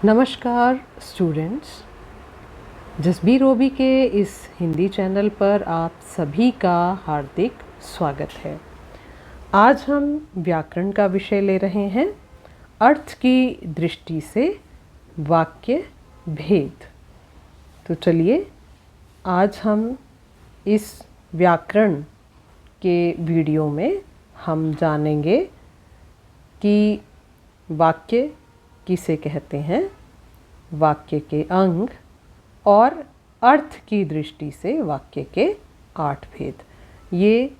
नमस्कार स्टूडेंट्स, जसबीर रोबी के इस हिंदी चैनल पर आप सभी का हार्दिक स्वागत है। आज हम व्याकरण का विषय ले रहे हैं, अर्थ की दृष्टि से वाक्य भेद। तो चलिए आज हम इस व्याकरण के वीडियो में हम जानेंगे कि वाक्य किसे कहते हैं, वाक्य के अंग और अर्थ की दृष्टि से वाक्य के 8 भेद, ये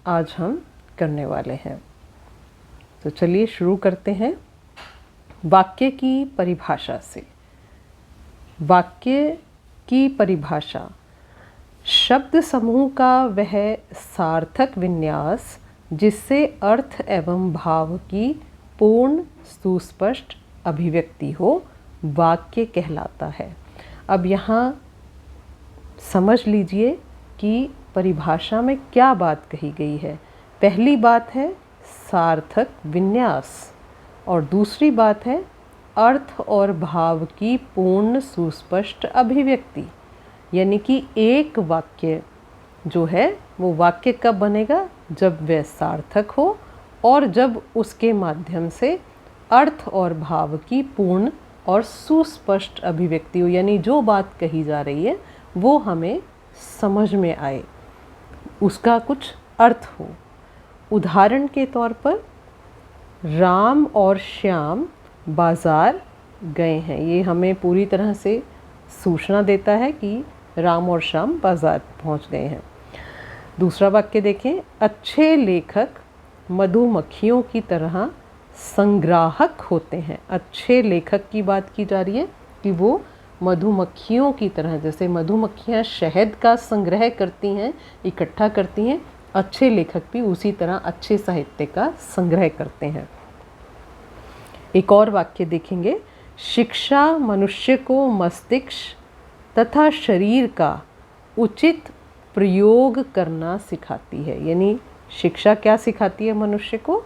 आज हम करने वाले हैं। तो चलिए शुरू करते हैं वाक्य की परिभाषा से। वाक्य की परिभाषा शब्द समूह का वह सार्थक विन्यास जिससे अर्थ एवं भाव की पूर्ण सुस्पष्ट अभिव्यक्ति हो, वाक्य कहलाता है। अब यहाँ समझ लीजिए कि परिभाषा में क्या बात कही गई है। पहली बात है सार्थक विन्यास और दूसरी बात है अर्थ और भाव की पूर्ण सुस्पष्ट अभिव्यक्ति। यानी कि एक वाक्य जो है वो वाक्य कब बनेगा, जब वह सार्थक हो और जब उसके माध्यम से अर्थ और भाव की पूर्ण और सुस्पष्ट अभिव्यक्ति हो, यानी जो बात कही जा रही है वो हमें समझ में आए, उसका कुछ अर्थ हो। उदाहरण के तौर पर राम और श्याम बाज़ार गए हैं, ये हमें पूरी तरह से सूचना देता है कि राम और श्याम बाज़ार पहुंच गए हैं। दूसरा वाक्य देखें, अच्छे लेखक मधुमक्खियों की तरह संग्राहक होते हैं। अच्छे लेखक की बात की जा रही है कि वो मधुमक्खियों की तरह, जैसे मधुमक्खियाँ शहद का संग्रह करती हैं, इकट्ठा करती हैं, अच्छे लेखक भी उसी तरह अच्छे साहित्य का संग्रह करते हैं। एक और वाक्य देखेंगे, शिक्षा मनुष्य को मस्तिष्क तथा शरीर का उचित प्रयोग करना सिखाती है। यानी शिक्षा क्या सिखाती है मनुष्य को,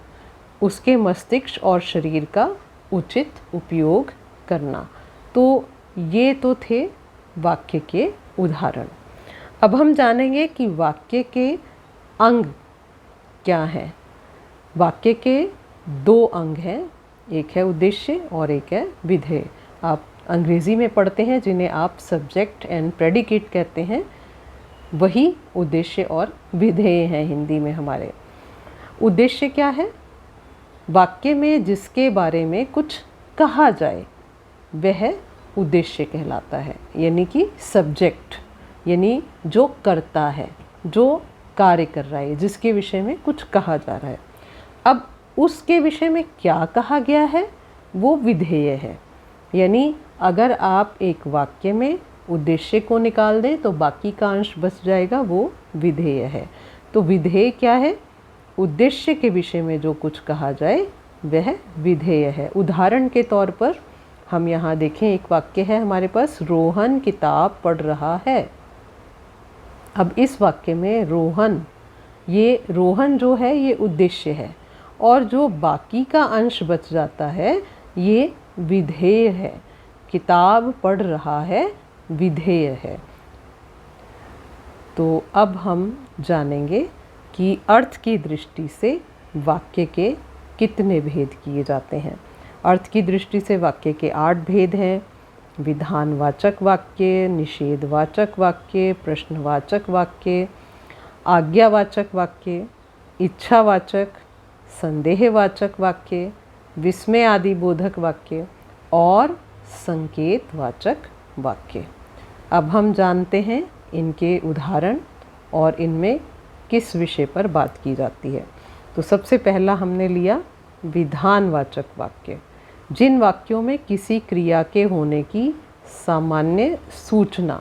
उसके मस्तिष्क और शरीर का उचित उपयोग करना। तो ये तो थे वाक्य के उदाहरण। अब हम जानेंगे कि वाक्य के अंग क्या हैं। वाक्य के 2 अंग हैं, एक है उद्देश्य और एक है विधेय। आप अंग्रेज़ी में पढ़ते हैं जिन्हें आप सब्जेक्ट एंड प्रेडिकेट कहते हैं, वही उद्देश्य और विधेय हैं हिंदी में हमारे। उद्देश्य क्या है, वाक्य में जिसके बारे में कुछ कहा जाए वह उद्देश्य कहलाता है। यानी कि सब्जेक्ट, यानी जो करता है, जो कार्य कर रहा है, जिसके विषय में कुछ कहा जा रहा है। अब उसके विषय में क्या कहा गया है वो विधेय है। यानी अगर आप एक वाक्य में उद्देश्य को निकाल दें तो बाकी का अंश बच जाएगा, वो विधेय है। तो विधेय क्या है, उद्देश्य के विषय में जो कुछ कहा जाए वह विधेय है। उदाहरण के तौर पर हम यहाँ देखें, एक वाक्य है हमारे पास, रोहन किताब पढ़ रहा है। अब इस वाक्य में रोहन, ये रोहन जो है ये उद्देश्य है और जो बाकी का अंश बच जाता है ये विधेय है। किताब पढ़ रहा है विधेय है। तो अब हम जानेंगे कि अर्थ की दृष्टि से वाक्य के कितने भेद किए जाते हैं। अर्थ की दृष्टि से वाक्य के 8 भेद हैं। विधानवाचक वाक्य, निषेधवाचक वाक्य, प्रश्नवाचक वाक्य, आज्ञावाचक वाक्य, इच्छावाचक, संदेहवाचक वाक्य, विस्मय आदि बोधक वाक्य और संकेतवाचक वाक्य। अब हम जानते हैं इनके उदाहरण और इनमें किस विषय पर बात की जाती है। तो सबसे पहला हमने लिया विधानवाचक वाक्य, जिन वाक्यों में किसी क्रिया के होने की सामान्य सूचना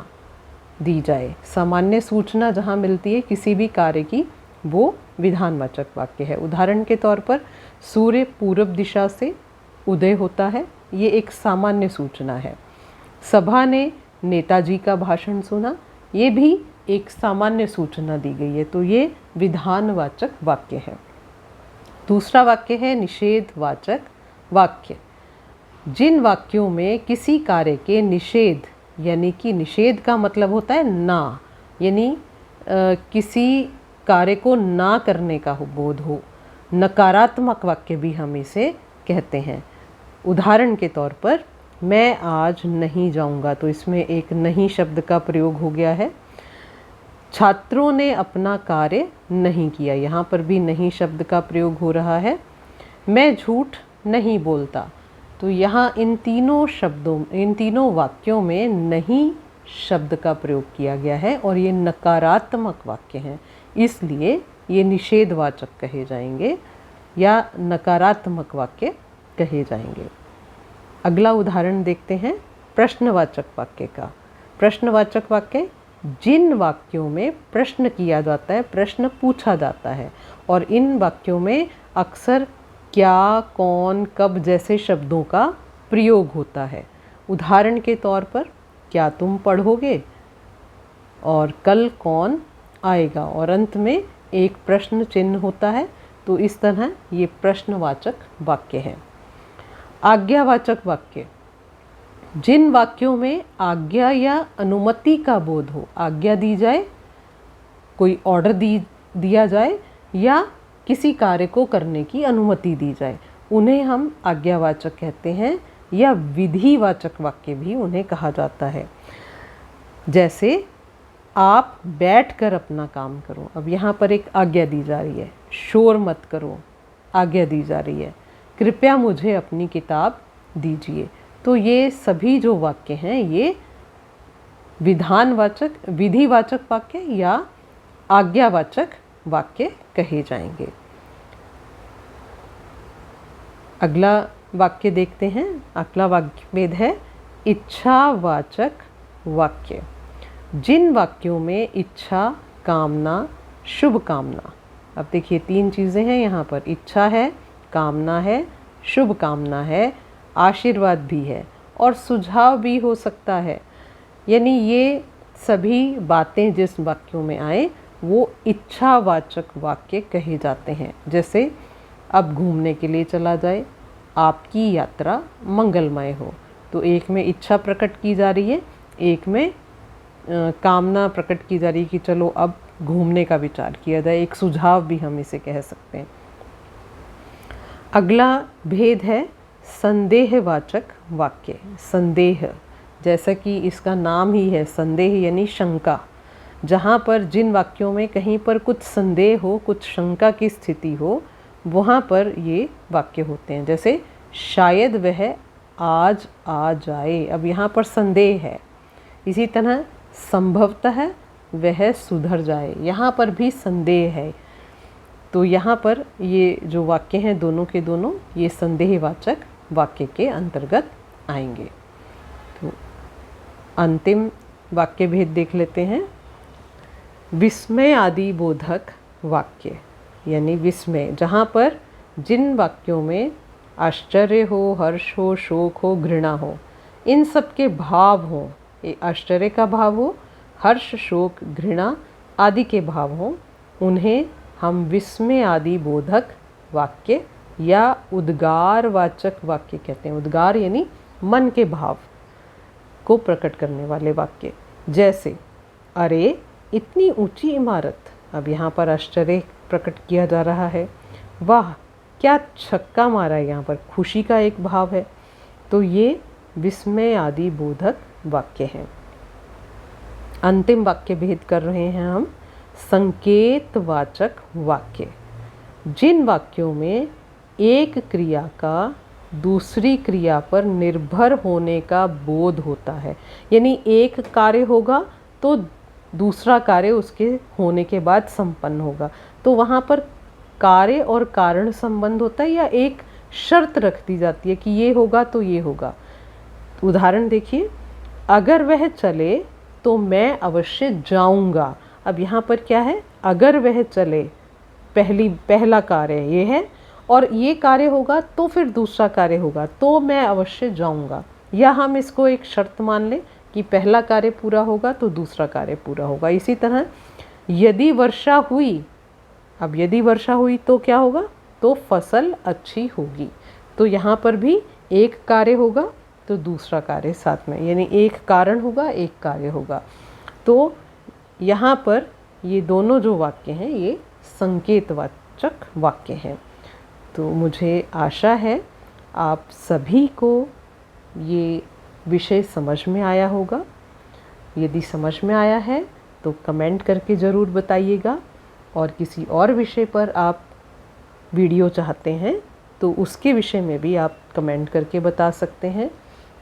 दी जाए। सामान्य सूचना जहाँ मिलती है किसी भी कार्य की, वो विधानवाचक वाक्य है। उदाहरण के तौर पर सूर्य पूर्व दिशा से उदय होता है, ये एक सामान्य सूचना है। सभा ने नेताजी का भाषण सुना, ये भी एक सामान्य सूचना दी गई है, तो ये विधानवाचक वाक्य है। दूसरा वाक्य है निषेधवाचक वाक्य। जिन वाक्यों में किसी कार्य के निषेध, यानी कि निषेध का मतलब होता है ना, यानी किसी कार्य को ना करने का बोध हो, नकारात्मक वाक्य भी हम इसे कहते हैं। उदाहरण के तौर पर मैं आज नहीं जाऊंगा, तो इसमें एक नहीं शब्द का प्रयोग हो गया है। छात्रों ने अपना कार्य नहीं किया, यहाँ पर भी नहीं शब्द का प्रयोग हो रहा है। मैं झूठ नहीं बोलता, तो यहाँ इन तीनों वाक्यों में नहीं शब्द का प्रयोग किया गया है और ये नकारात्मक वाक्य हैं, इसलिए ये निषेधवाचक कहे जाएंगे या नकारात्मक वाक्य कहे जाएंगे। अगला उदाहरण देखते हैं प्रश्नवाचक वाक्य का। प्रश्नवाचक वाक्य जिन वाक्यों में प्रश्न किया जाता है, प्रश्न पूछा जाता है और इन वाक्यों में अक्सर क्या, कौन, कब जैसे शब्दों का प्रयोग होता है। उदाहरण के तौर पर क्या तुम पढ़ोगे और कल कौन आएगा और अंत में एक प्रश्न चिन्ह होता है, तो इस तरह ये प्रश्नवाचक वाक्य है। आज्ञावाचक वाक्य जिन वाक्यों में आज्ञा या अनुमति का बोध हो, आज्ञा दी जाए, कोई ऑर्डर दिया जाए या किसी कार्य को करने की अनुमति दी जाए, उन्हें हम आज्ञावाचक कहते हैं या विधिवाचक वाक्य भी उन्हें कहा जाता है। जैसे आप बैठकर अपना काम करो, अब यहाँ पर एक आज्ञा दी जा रही है, शोर मत करो आज्ञा दी जा रही है, कृपया मुझे अपनी किताब दीजिए। तो ये सभी जो वाक्य हैं ये विधिवाचक वाक्य या आज्ञावाचक वाक्य कहे जाएंगे। अगला वाक्य देखते हैं। अगला वाक्य भेद है इच्छावाचक वाक्य। जिन वाक्यों में इच्छा, कामना, शुभ कामना, अब देखिए तीन चीज़ें हैं यहाँ पर, इच्छा है, कामना है, शुभ कामना है, आशीर्वाद भी है और सुझाव भी हो सकता है, यानी ये सभी बातें जिस वाक्यों में आए वो इच्छावाचक वाक्य कहे जाते हैं। जैसे अब घूमने के लिए चला जाए, आपकी यात्रा मंगलमय हो, तो एक में इच्छा प्रकट की जा रही है, एक में कामना प्रकट की जा रही है कि चलो अब घूमने का विचार किया जाए, एक सुझाव भी हम इसे कह सकते हैं। अगला भेद है संदेहवाचक वाक्य। संदेह, जैसा कि इसका नाम ही है संदेह यानी शंका, जहाँ पर जिन वाक्यों में कहीं पर कुछ संदेह हो, कुछ शंका की स्थिति हो, वहाँ पर ये वाक्य होते हैं। जैसे शायद वह आज आ जाए, अब यहाँ पर संदेह है। इसी तरह संभवतः वह सुधर जाए, यहाँ पर भी संदेह है। तो यहाँ पर ये जो वाक्य हैं दोनों के दोनों ये संदेहवाचक वाक्य के अंतर्गत आएंगे। तो अंतिम वाक्य भेद देख लेते हैं। विस्मय आदि बोधक वाक्य, यानी विस्मय, जहाँ पर जिन वाक्यों में आश्चर्य हो, हर्ष हो, शोक हो, घृणा हो, इन सब के भाव हो, आश्चर्य का भाव हो, हर्ष, शोक, घृणा आदि के भाव हो, उन्हें हम विस्मय आदि बोधक वाक्य या उद्गारवाचक वाक्य कहते हैं। उद्गार यानी मन के भाव को प्रकट करने वाले वाक्य। जैसे अरे इतनी ऊंची इमारत, अब यहाँ पर आश्चर्य प्रकट किया जा रहा है, वाह क्या छक्का मारा है, यहाँ पर खुशी का एक भाव है। तो ये विस्मय आदि बोधक वाक्य हैं। अंतिम वाक्य भेद कर रहे हैं हम संकेतवाचक वाक्य। जिन वाक्यों में एक क्रिया का दूसरी क्रिया पर निर्भर होने का बोध होता है, यानी एक कार्य होगा तो दूसरा कार्य उसके होने के बाद संपन्न होगा, तो वहाँ पर कार्य और कारण संबंध होता है या एक शर्त रख दी जाती है कि ये होगा तो ये होगा। उदाहरण देखिए, अगर वह चले तो मैं अवश्य जाऊंगा। अब यहाँ पर क्या है, अगर वह चले पहला कार्य ये है और ये कार्य होगा तो फिर दूसरा कार्य होगा, तो मैं अवश्य जाऊंगा। या हम इसको एक शर्त मान लें कि पहला कार्य पूरा होगा तो दूसरा कार्य पूरा होगा। इसी तरह यदि वर्षा हुई, अब यदि वर्षा हुई तो क्या होगा, तो फसल अच्छी होगी। तो यहाँ पर भी एक कार्य होगा तो दूसरा कार्य साथ में, यानी एक कारण होगा एक कार्य होगा। तो यहाँ पर ये दोनों जो वाक्य हैं ये संकेतवाचक वाक्य हैं। तो मुझे आशा है आप सभी को ये विषय समझ में आया होगा। यदि समझ में आया है तो कमेंट करके ज़रूर बताइएगा, और किसी और विषय पर आप वीडियो चाहते हैं तो उसके विषय में भी आप कमेंट करके बता सकते हैं।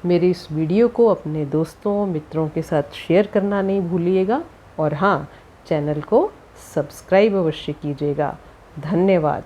मेरे इस वीडियो को अपने दोस्तों मित्रों के साथ शेयर करना नहीं भूलिएगा, और हाँ, चैनल को सब्सक्राइब अवश्य कीजिएगा। धन्यवाद।